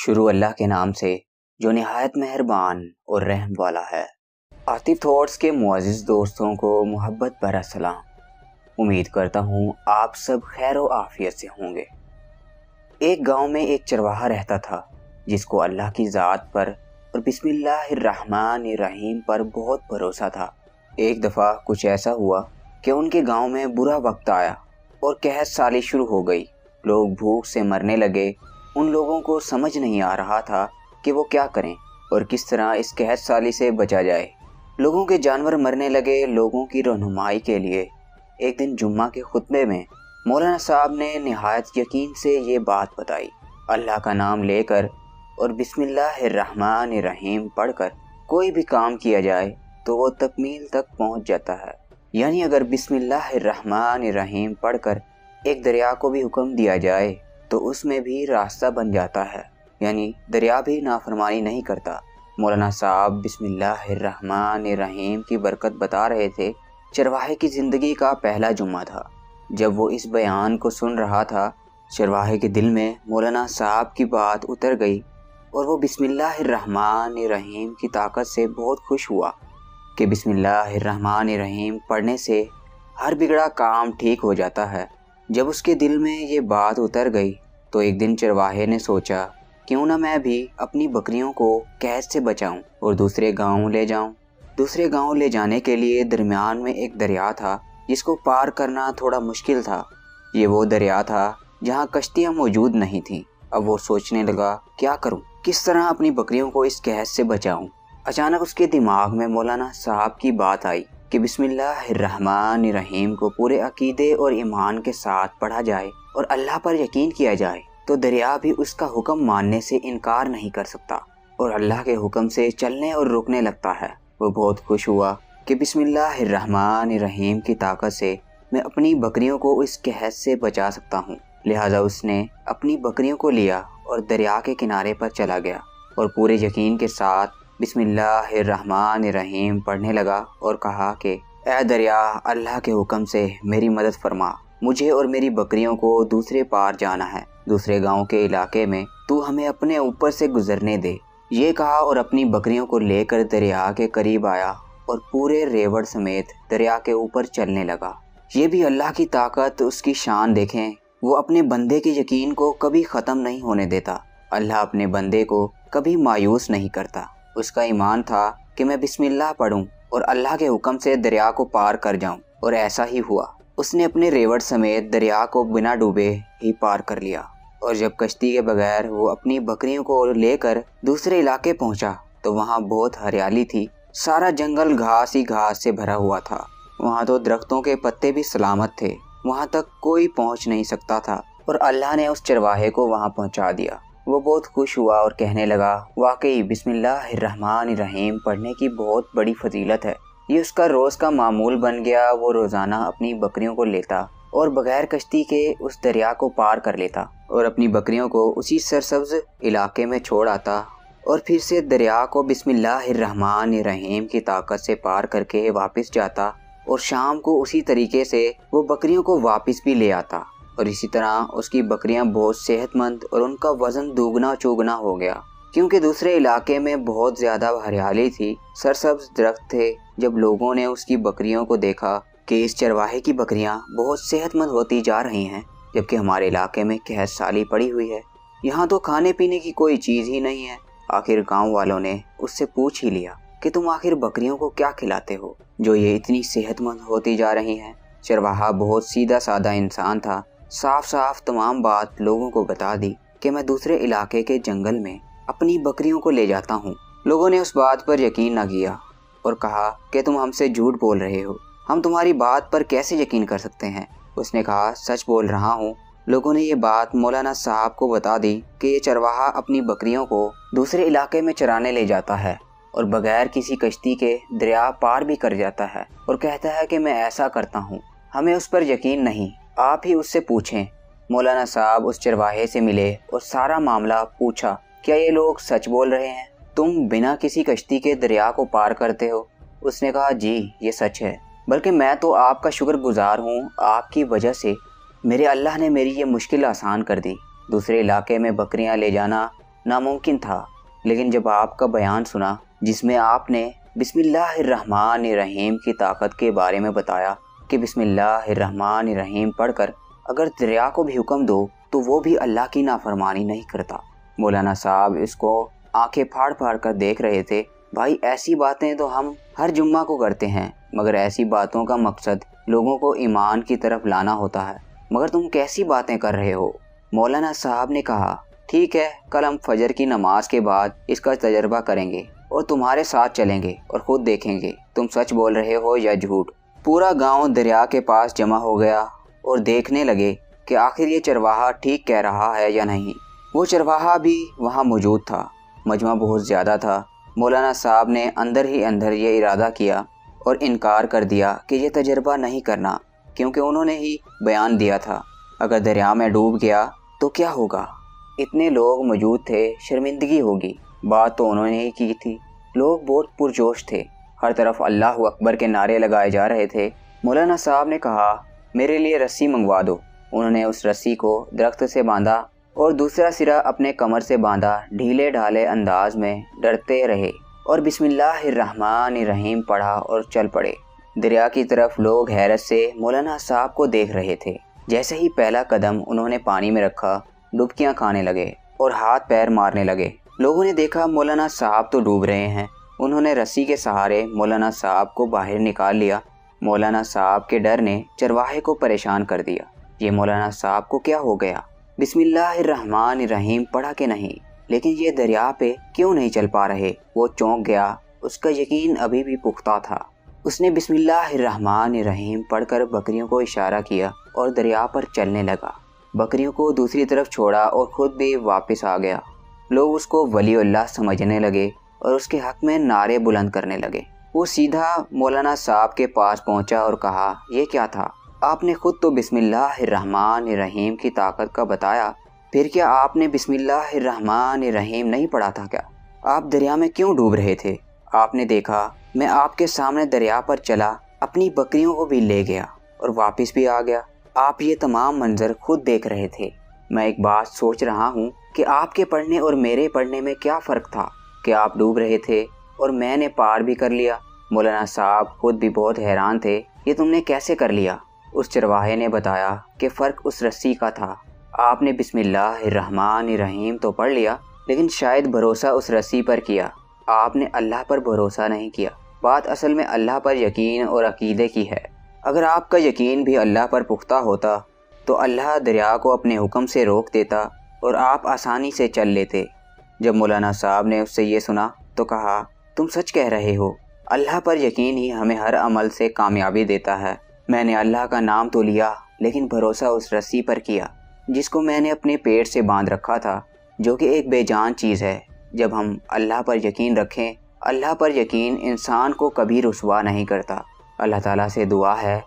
شروع اللہ کے نام سے جو نہایت مہربان اور رحم والا ہے۔ عاطف تھاٹس کے معزز دوستوں کو محبت بھرا سلام۔ امید کرتا ہوں آپ سب خیر و عافیت سے ہوں گے۔ ایک گاؤں میں ایک چرواہا رہتا تھا جس کو اللہ کی ذات پر اور بسم اللہ الرحمن الرحیم پر بہت بھروسہ تھا۔ ایک دفعہ کچھ ایسا ہوا کہ ان کے گاؤں میں برا وقت آیا اور قحط سالی شروع ہو گئی۔ لوگ بھوک سے مرنے لگے۔ ان لوگوں کو سمجھ نہیں آ رہا تھا کہ وہ کیا کریں اور کس طرح اس قحط سالی سے بچا جائے۔ لوگوں کے جانور مرنے لگے۔ لوگوں کی رہنمائی کے لیے ایک دن جمعہ کے خطبے میں مولانا صاحب نے نہایت یقین سے یہ بات بتائی، اللہ کا نام لے کر اور بسم اللہ الرحمن الرحیم پڑھ کر کوئی بھی کام کیا جائے تو وہ تکمیل تک پہنچ جاتا ہے۔ یعنی اگر بسم اللہ الرحمن الرحیم پڑھ کر ایک دریا کو بھی حکم دیا جائے تو اس میں بھی راستہ بن جاتا ہے، یعنی دریا بھی نافرمانی نہیں کرتا۔ مولانا صاحب بسم اللہ الرحمن الرحیم کی برکت بتا رہے تھے۔ چرواہے کی زندگی کا پہلا جمعہ تھا۔ جب وہ اس بیان کو سن رہا تھا، چرواہے کے دل میں مولانا صاحب کی بات اتر گئی اور وہ بسم اللہ الرحمن الرحیم کی طاقت سے بہت خوش ہوا کہ بسم اللہ الرحمن الرحیم پڑھنے سے ہر بگڑا کام ٹھیک ہو جاتا ہے۔ جب اس کے دل میں یہ بات اتر گئی تو ایک دن چرواہے نے سوچا کیوں نہ میں بھی اپنی بکریوں کو قحط سے بچاؤں اور دوسرے گاؤں لے جاؤں۔ دوسرے گاؤں لے جانے کے لیے درمیان میں ایک دریا تھا جس کو پار کرنا تھوڑا مشکل تھا۔ یہ وہ دریا تھا جہاں کشتیاں موجود نہیں تھیں۔ اب وہ سوچنے لگا کیا کروں، کس طرح اپنی بکریوں کو اس قحط سے بچاؤں۔ اچانک اس کے دماغ میں مولانا صاحب کی بات آئی کہ بسم اللہ الرحمن الرحیم کو پورے عقیدے اور ایمان کے ساتھ پڑھا جائے اور اللہ پر یقین کیا جائے تو دریا بھی اس کا حکم ماننے سے انکار نہیں کر سکتا اور اللہ کے حکم سے چلنے اور رکنے لگتا ہے۔ وہ بہت خوش ہوا کہ بسم اللہ الرحمن الرحیم کی طاقت سے میں اپنی بکریوں کو اس قحط سے بچا سکتا ہوں۔ لہٰذا اس نے اپنی بکریوں کو لیا اور دریا کے کنارے پر چلا گیا اور پورے یقین کے ساتھ بسم اللہ الرحمن الرحیم پڑھنے لگا اور کہا کہ اے دریا، اللہ کے حکم سے میری مدد فرما، مجھے اور میری بکریوں کو دوسرے پار جانا ہے، دوسرے گاؤں کے علاقے میں تو ہمیں اپنے اوپر سے گزرنے دے۔ یہ کہا اور اپنی بکریوں کو لے کر دریا کے قریب آیا اور پورے ریوڑ سمیت دریا کے اوپر چلنے لگا۔ یہ بھی اللہ کی طاقت، اس کی شان دیکھیں۔ وہ اپنے بندے کے یقین کو کبھی ختم نہیں ہونے دیتا۔ اللہ اپنے بندے کو کبھی مایوس نہیں کرتا۔ اس کا ایمان تھا کہ میں بسم اللہ پڑھوں اور اللہ کے حکم سے دریا کو پار کر جاؤں، اور ایسا ہی ہوا۔ اس نے اپنے ریوڑ سمیت دریا کو بنا ڈوبے ہی پار کر لیا، اور جب کشتی کے بغیر وہ اپنی بکریوں کو لے کر دوسرے علاقے پہنچا تو وہاں بہت ہریالی تھی۔ سارا جنگل گھاس ہی گھاس سے بھرا ہوا تھا۔ وہاں تو درختوں کے پتے بھی سلامت تھے، وہاں تک کوئی پہنچ نہیں سکتا تھا، اور اللہ نے اس چرواہے کو وہاں پہنچا دیا۔ وہ بہت خوش ہوا اور کہنے لگا واقعی بسم اللہ الرحمن الرحیم پڑھنے کی بہت بڑی فضیلت ہے۔ یہ اس کا روز کا معمول بن گیا۔ وہ روزانہ اپنی بکریوں کو لیتا اور بغیر کشتی کے اس دریا کو پار کر لیتا اور اپنی بکریوں کو اسی سرسبز علاقے میں چھوڑ آتا اور پھر سے دریا کو بسم اللہ الرحمن الرحیم کی طاقت سے پار کر کے واپس جاتا، اور شام کو اسی طریقے سے وہ بکریوں کو واپس بھی لے آتا، اور اسی طرح اس کی بکریاں بہت صحت مند اور ان کا وزن دوگنا چوگنا ہو گیا، کیونکہ دوسرے علاقے میں بہت زیادہ ہریالی تھی، سرسبز درخت تھے۔ جب لوگوں نے اس کی بکریوں کو دیکھا کہ اس چرواہے کی بکریاں بہت صحت مند ہوتی جا رہی ہیں، جبکہ ہمارے علاقے میں قحط سالی پڑی ہوئی ہے، یہاں تو کھانے پینے کی کوئی چیز ہی نہیں ہے، آخر گاؤں والوں نے اس سے پوچھ ہی لیا کہ تم آخر بکریوں کو کیا کھلاتے ہو جو یہ اتنی صحت مند ہوتی جا رہی ہیں۔ چرواہا بہت سیدھا سادہ انسان تھا، صاف صاف تمام بات لوگوں کو بتا دی کہ میں دوسرے علاقے کے جنگل میں اپنی بکریوں کو لے جاتا ہوں۔ لوگوں نے اس بات پر یقین نہ کیا اور کہا کہ تم ہم سے جھوٹ بول رہے ہو، ہم تمہاری بات پر کیسے یقین کر سکتے ہیں؟ اس نے کہا سچ بول رہا ہوں۔ لوگوں نے یہ بات مولانا صاحب کو بتا دی کہ یہ چرواہا اپنی بکریوں کو دوسرے علاقے میں چرانے لے جاتا ہے اور بغیر کسی کشتی کے دریا پار بھی کر جاتا ہے، اور کہتا ہے کہ میں ایسا کرتا ہوں۔ ہمیں اس پر یقین نہیں، آپ ہی اس سے پوچھیں۔ مولانا صاحب اس چرواہے سے ملے اور سارا معاملہ پوچھا، کیا یہ لوگ سچ بول رہے ہیں؟ تم بنا کسی کشتی کے دریا کو پار کرتے ہو؟ اس نے کہا جی یہ سچ ہے، بلکہ میں تو آپ کا شکر گزار ہوں، آپ کی وجہ سے میرے اللہ نے میری یہ مشکل آسان کر دی۔ دوسرے علاقے میں بکریاں لے جانا ناممکن تھا، لیکن جب آپ کا بیان سنا جس میں آپ نے بسم اللہ الرحمن الرحیم کی طاقت کے بارے میں بتایا کہ بسم اللہ الرحمن الرحیم پڑھ کر اگر دریا کو بھی حکم دو تو وہ بھی اللہ کی نافرمانی نہیں کرتا، مولانا صاحب اس کو آنکھیں پھاڑ پھاڑ کر دیکھ رہے تھے۔ بھائی ایسی باتیں تو ہم ہر جمعہ کو کرتے ہیں، مگر ایسی باتوں کا مقصد لوگوں کو ایمان کی طرف لانا ہوتا ہے، مگر تم کیسی باتیں کر رہے ہو؟ مولانا صاحب نے کہا ٹھیک ہے، کل ہم فجر کی نماز کے بعد اس کا تجربہ کریں گے اور تمہارے ساتھ چلیں گے اور خود دیکھیں گے تم سچ بول رہے ہو یا جھوٹ۔ پورا گاؤں دریا کے پاس جمع ہو گیا اور دیکھنے لگے کہ آخر یہ چرواہا ٹھیک کہہ رہا ہے یا نہیں۔ وہ چرواہا بھی وہاں موجود تھا، مجمع بہت زیادہ تھا۔ مولانا صاحب نے اندر ہی اندر یہ ارادہ کیا اور انکار کر دیا کہ یہ تجربہ نہیں کرنا، کیونکہ انہوں نے ہی بیان دیا تھا اگر دریا میں ڈوب گیا تو کیا ہوگا۔ اتنے لوگ موجود تھے، شرمندگی ہوگی۔ بات تو انہوں نے ہی کی تھی۔ لوگ بہت پرجوش تھے، ہر طرف اللہ اکبر کے نعرے لگائے جا رہے تھے۔ مولانا صاحب نے کہا میرے لیے رسی منگوا دو۔ انہوں نے اس رسی کو درخت سے باندھا اور دوسرا سرا اپنے کمر سے باندھا، ڈھیلے ڈھالے انداز میں ڈرتے رہے اور بسم اللہ الرحمن الرحیم پڑھا اور چل پڑے۔ دریا کی طرف لوگ حیرت سے مولانا صاحب کو دیکھ رہے تھے۔ جیسے ہی پہلا قدم انہوں نے پانی میں رکھا، ڈبکیاں کھانے لگے اور ہاتھ پیر مارنے لگے۔ لوگوں نے دیکھا مولانا صاحب تو ڈوب رہے ہیں۔ انہوں نے رسی کے سہارے مولانا صاحب کو باہر نکال لیا۔ مولانا صاحب کے ڈر نے چرواہے کو پریشان کر دیا۔ یہ مولانا صاحب کو کیا ہو گیا؟ بسم اللہ الرحمن الرحیم پڑھا کہ نہیں، لیکن یہ دریا پہ کیوں نہیں چل پا رہے؟ وہ چونک گیا، اس کا یقین ابھی بھی پختہ تھا۔ اس نے بسم اللہ الرحمن الرحیم پڑھ کر بکریوں کو اشارہ کیا اور دریا پر چلنے لگا۔ بکریوں کو دوسری طرف چھوڑا اور خود بھی واپس آ گیا۔ لوگ اس کو ولی اللہ سمجھنے لگے اور اس کے حق میں نعرے بلند کرنے لگے۔ وہ سیدھا مولانا صاحب کے پاس پہنچا اور کہا یہ کیا تھا؟ آپ نے خود تو بسم اللہ الرحمن الرحیم کی طاقت کا بتایا، پھر کیا آپ نے بسم اللہ الرحمن الرحیم نہیں پڑھا تھا کیا؟ آپ دریا میں کیوں ڈوب رہے تھے؟ آپ نے دیکھا میں آپ کے سامنے دریا پر چلا، اپنی بکریوں کو بھی لے گیا اور واپس بھی آ گیا۔ آپ یہ تمام منظر خود دیکھ رہے تھے۔ میں ایک بات سوچ رہا ہوں کہ آپ کے پڑھنے اور میرے پڑھنے میں کیا فرق تھا کہ آپ ڈوب رہے تھے اور میں نے پار بھی کر لیا۔ مولانا صاحب خود بھی بہت حیران تھے، یہ تم نے کیسے کر لیا؟ اس چرواہے نے بتایا کہ فرق اس رسی کا تھا۔ آپ نے بسم اللہ الرحمن الرحیم تو پڑھ لیا، لیکن شاید بھروسہ اس رسی پر کیا، آپ نے اللہ پر بھروسہ نہیں کیا۔ بات اصل میں اللہ پر یقین اور عقیدے کی ہے۔ اگر آپ کا یقین بھی اللہ پر پختہ ہوتا تو اللہ دریا کو اپنے حکم سے روک دیتا اور آپ آسانی سے چل لیتے۔ جب مولانا صاحب نے اس سے یہ سنا تو کہا تم سچ کہہ رہے ہو، اللہ پر یقین ہی ہمیں ہر عمل سے کامیابی دیتا ہے۔ میں نے اللہ کا نام تو لیا، لیکن بھروسہ اس رسی پر کیا جس کو میں نے اپنے پیٹ سے باندھ رکھا تھا، جو کہ ایک بے جان چیز ہے۔ جب ہم اللہ پر یقین رکھیں، اللہ پر یقین انسان کو کبھی رسوا نہیں کرتا۔ اللہ تعالیٰ سے دعا ہے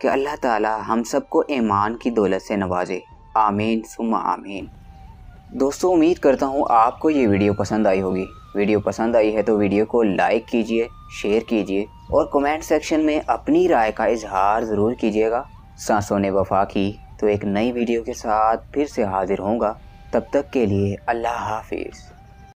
کہ اللہ تعالیٰ ہم سب کو ایمان کی دولت سے نوازے، آمین ثم آمین۔ دوستو امید کرتا ہوں آپ کو یہ ویڈیو پسند آئی ہوگی۔ ویڈیو پسند آئی ہے تو ویڈیو کو لائک کیجئے، شیئر کیجئے اور کمنٹ سیکشن میں اپنی رائے کا اظہار ضرور کیجئے گا۔ سانسوں نے وفا کی تو ایک نئی ویڈیو کے ساتھ پھر سے حاضر ہوں گا۔ تب تک کے لیے اللہ حافظ۔